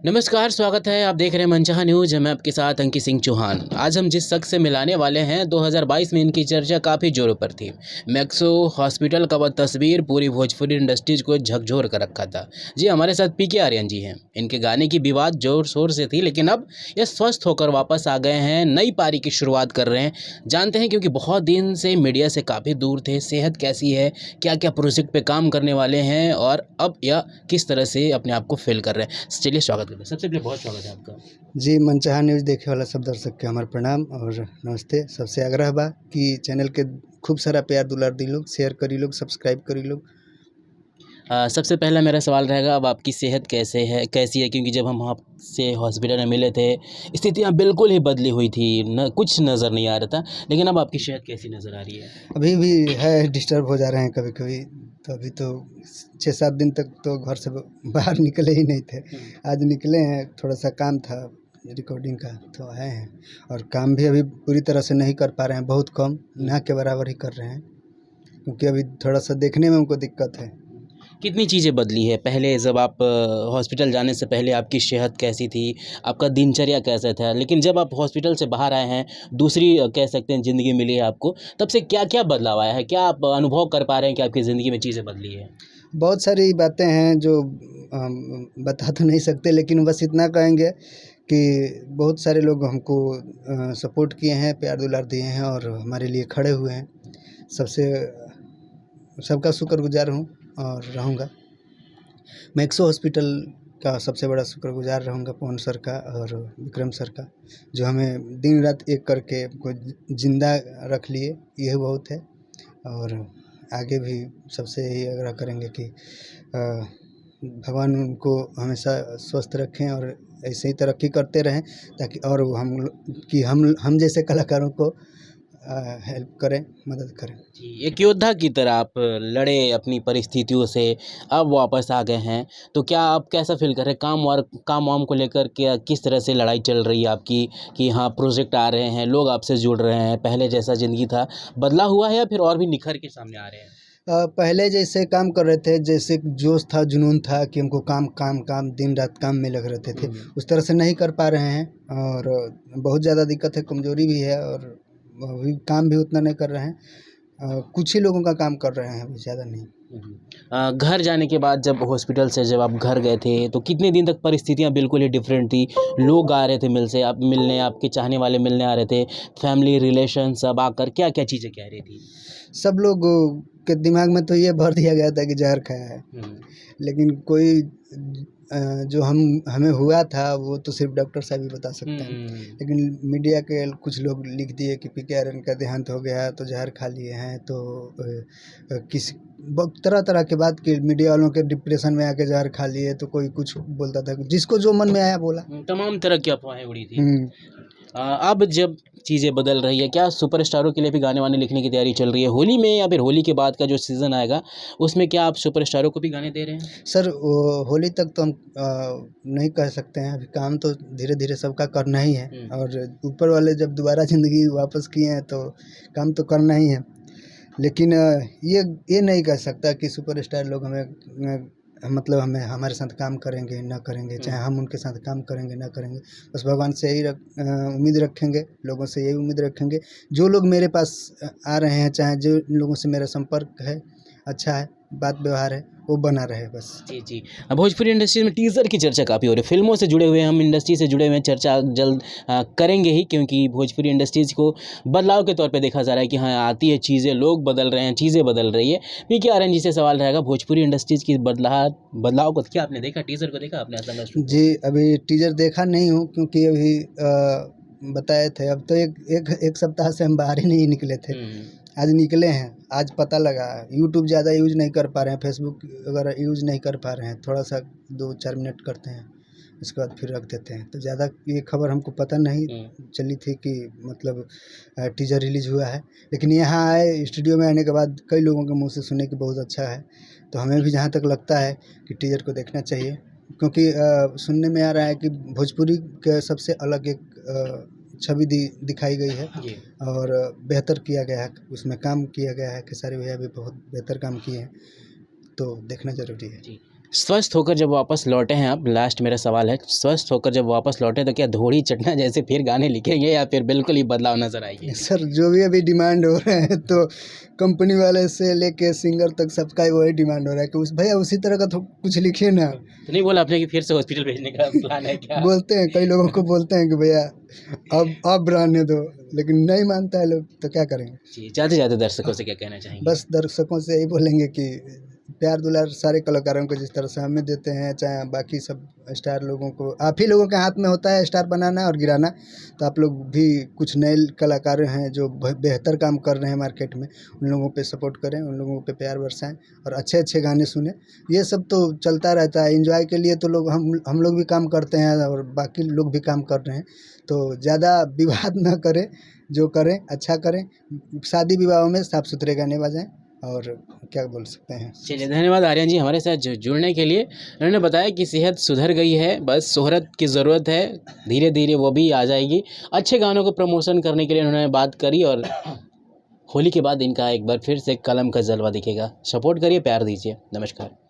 नमस्कार, स्वागत है। आप देख रहे हैं मनचाहा न्यूज़। मैं आपके साथ अंकित सिंह चौहान। आज हम जिस शख्स से मिलाने वाले हैं 2022 में इनकी चर्चा काफ़ी ज़ोरों पर थी। मैक्सो हॉस्पिटल का वह तस्वीर पूरी भोजपुरी इंडस्ट्रीज को झकझोर कर रखा था। जी, हमारे साथ पीके आर्यन जी हैं। इनके गाने की विवाद ज़ोर शोर से थी, लेकिन अब ये स्वस्थ होकर वापस आ गए हैं, नई पारी की शुरुआत कर रहे हैं। जानते हैं, क्योंकि बहुत दिन से मीडिया से काफ़ी दूर थे। सेहत कैसी है, क्या क्या प्रोजेक्ट पे काम करने वाले हैं और अब यह किस तरह से अपने आप को फील कर रहे हैं। चलिए स्वागत करते हैं। सबसे पहले बहुत स्वागत है आपका। जी, मनचाहा न्यूज़ देखे वाला सब दर्शक के हमार प्रणाम और नमस्ते। सबसे आग्रह बा कि चैनल के खूब सारा प्यार दुलार दी लोग, शेयर करी लोग, सब्सक्राइब करी लोग। सबसे पहला मेरा सवाल रहेगा, अब आपकी सेहत कैसी है? क्योंकि जब हम आपसे हॉस्पिटल में मिले थे, स्थितियाँ बिल्कुल ही बदली हुई थी, न कुछ नज़र नहीं आ रहा था, लेकिन अब आपकी सेहत कैसी नज़र आ रही है? अभी भी है, डिस्टर्ब हो जा रहे हैं कभी-कभी। तो अभी तो 6-7 दिन तक तो घर से बाहर निकले ही नहीं थे। आज निकले हैं, थोड़ा-सा काम था रिकॉर्डिंग का, तो आए हैं। और काम भी अभी पूरी तरह से नहीं कर पा रहे हैं, बहुत कम, ना के बराबर ही कर रहे हैं, क्योंकि अभी थोड़ा-सा देखने में हमको दिक्कत है। कितनी चीज़ें बदली है? पहले जब आप हॉस्पिटल जाने से पहले आपकी सेहत कैसी थी? आपका दिनचर्या कैसा था? लेकिन जब आप हॉस्पिटल से बाहर आए हैं, दूसरी कह सकते हैं ज़िंदगी मिली है आपको, तब से क्या-क्या बदलाव आया है? क्या आप अनुभव कर पा रहे हैं कि आपकी ज़िंदगी में चीज़ें बदली है? बहुत सारी बातें हैं जो बता तो नहीं सकते, लेकिन बस इतना कहेंगे कि बहुत सारे लोग हमको सपोर्ट किए हैं, प्यार दुलार दिए हैं और हमारे लिए खड़े हुए हैं। सबसे सबका शुक्रगुजार हूँ और रहूँगा। मैक्सो हॉस्पिटल का सबसे बड़ा शुक्रगुजार रहूँगा, पवन सर का और विक्रम सर का, जो हमें दिन रात एक करके हमको ज़िंदा रख लिए, यह बहुत है। और आगे भी सबसे यही आग्रह करेंगे कि भगवान उनको हमेशा स्वस्थ रखें और ऐसे ही तरक्की करते रहें, ताकि और हम जैसे कलाकारों को हेल्प करें, मदद करें। जी, एक योद्धा की तरह आप लड़े अपनी परिस्थितियों से, अब वापस आ गए हैं, तो क्या आप कैसा फ़ील कर रहे हैं? काम-वाम को लेकर क्या किस तरह से लड़ाई चल रही है आपकी कि हाँ, प्रोजेक्ट आ रहे हैं, लोग आपसे जुड़ रहे हैं, पहले जैसा ज़िंदगी था, बदला हुआ है या फिर और भी निखर के सामने आ रहे हैं? पहले जैसे काम कर रहे थे, जैसे जोश था, जुनून था कि हमको काम, काम, काम, दिन रात काम में लगे रहते थे, उस तरह से नहीं कर पा रहे हैं और बहुत ज़्यादा दिक्कत है, कमज़ोरी भी है और अभी काम भी उतना नहीं कर रहे हैं। कुछ ही लोगों का काम कर रहे हैं, अभी ज़्यादा नहीं। घर जाने के बाद जब हॉस्पिटल से जब आप घर गए थे, तो कितने दिन तक परिस्थितियाँ बिल्कुल ही डिफरेंट थी? लोग आ रहे थे मिलने, आपके चाहने वाले मिलने आ रहे थे, फैमिली रिलेशन सब आकर क्या-क्या चीज़ें कह रही थी? सब लोग के दिमाग में तो ये भर दिया गया था कि ज़हर खाया है, लेकिन कोई जो हमें हुआ था वो तो सिर्फ डॉक्टर साहब ही बता सकते हैं। लेकिन मीडिया के कुछ लोग लिख दिए कि पीके आर्यन का देहांत हो गया तो जहर खा लिए हैं, तो किसी तरह-तरह के बात कि मीडिया वालों के डिप्रेशन में आके जहर खा लिए, तो कोई कुछ बोलता था, जिसको जो मन में आया बोला। तमाम तरह की अफ़वाहें उड़ी थी। हुँ। अब जब चीज़ें बदल रही है, क्या सुपरस्टारों के लिए भी गाने-वाने लिखने की तैयारी चल रही है? होली में या फिर होली के बाद का जो सीज़न आएगा, उसमें क्या आप सुपरस्टारों को भी गाने दे रहे हैं? सर, वो होली तक तो हम नहीं कह सकते हैं, अभी काम तो धीरे-धीरे सबका करना ही है और ऊपर वाले जब दोबारा ज़िंदगी वापस किए हैं तो काम तो करना ही है। लेकिन ये नहीं कह सकता कि सुपरस्टार लोग मतलब हमें हमारे साथ काम करेंगे, ना करेंगे, चाहे हम उनके साथ काम करेंगे, ना करेंगे। बस भगवान से यही उम्मीद रखेंगे, लोगों से यही उम्मीद रखेंगे। जो लोग मेरे पास आ रहे हैं, चाहे जो लोगों से मेरा संपर्क है, अच्छा है, बात व्यवहार है, वो बना रहे बस। जी, जी। भोजपुरी इंडस्ट्री में टीज़र की चर्चा काफ़ी हो रही है। फ़िल्मों से जुड़े हुए हम इंडस्ट्री से जुड़े हुए हैं, चर्चा जल्द करेंगे ही, क्योंकि भोजपुरी इंडस्ट्रीज़ को बदलाव के तौर पे देखा जा रहा है कि हाँ, आती है चीज़ें, लोग बदल रहे हैं, चीज़ें बदल रही है। पीके आर्यन जी से सवाल रहेगा, भोजपुरी इंडस्ट्रीज़ की बदलाव को क्या आपने देखा? टीज़र को देखा आपने दंगल 2 को? जी, अभी टीज़र देखा नहीं हूँ, क्योंकि अभी बताए थे, अब तो एक सप्ताह से हम बाहर ही नहीं निकले थे। आज निकले हैं, आज पता लगा। यूट्यूब ज़्यादा यूज़ नहीं कर पा रहे हैं, फेसबुक वगैरह यूज़ नहीं कर पा रहे हैं, थोड़ा-सा 2-4 मिनट करते हैं, उसके बाद फिर रख देते हैं। तो ज़्यादा ये खबर हमको पता नहीं चली थी कि मतलब टीज़र रिलीज़ हुआ है। लेकिन यहाँ आए, स्टूडियो में आने के बाद कई लोगों के मुँह से सुने कि बहुत अच्छा है, तो हमें भी जहाँ तक लगता है कि टीज़र को देखना चाहिए, क्योंकि सुनने में आ रहा है कि भोजपुरी के सबसे अलग एक छवि दिखाई गई है और बेहतर किया गया है, उसमें काम किया गया है। खेसारी भैया भी बहुत बेहतर काम किए हैं, तो देखना ज़रूरी है। जी। स्वस्थ होकर जब वापस लौटे हैं आप, लास्ट मेरा सवाल है, स्वस्थ होकर जब वापस लौटे तो क्या धोड़ी चटना जैसे फिर गाने लिखेंगे या फिर बिल्कुल ही बदलाव नजर आएगी? सर जो भी अभी डिमांड हो रहे हैं तो कंपनी वाले से लेके सिंगर तक सबका ही वही डिमांड हो रहा है कि उस भैया उसी तरह का तो कुछ लिखिए ना। तो नहीं बोला आपने कि फिर से हॉस्पिटल भेजने का प्लान है क्या? बोलते हैं, कई लोगों को बोलते हैं कि भैया अब रहने दो, लेकिन नहीं मानता है लोग, तो क्या करेंगे। जी, जाते जाते दर्शकों से क्या कहना चाहेंगे? बस दर्शकों से यही बोलेंगे कि प्यार दुलार सारे कलाकारों को जिस तरह से हमें देते हैं, चाहे बाकी सब स्टार लोगों को, आप ही लोगों के हाथ में होता है स्टार बनाना और गिराना। तो आप लोग भी कुछ नए कलाकार हैं जो बेहतर काम कर रहे हैं मार्केट में, उन लोगों पे सपोर्ट करें, उन लोगों पे प्यार बरसाएं और अच्छे अच्छे गाने सुने। ये सब तो चलता रहता है, एंजॉय के लिए तो लोग हम लोग भी काम करते हैं और बाकी लोग भी काम कर रहे हैं। तो ज़्यादा विवाद ना करें, जो करें अच्छा करें, शादी विवाहों में साफ़ सुथरे गाने बजाएं और क्या बोल सकते हैं। चलिए, धन्यवाद आर्यन जी हमारे साथ जुड़ने के लिए। उन्होंने बताया कि सेहत सुधर गई है, बस शोहरत की ज़रूरत है, धीरे धीरे वो भी आ जाएगी। अच्छे गानों को प्रमोशन करने के लिए उन्होंने बात करी और होली के बाद इनका एक बार फिर से कलम का जलवा दिखेगा। सपोर्ट करिए, प्यार दीजिए। नमस्कार।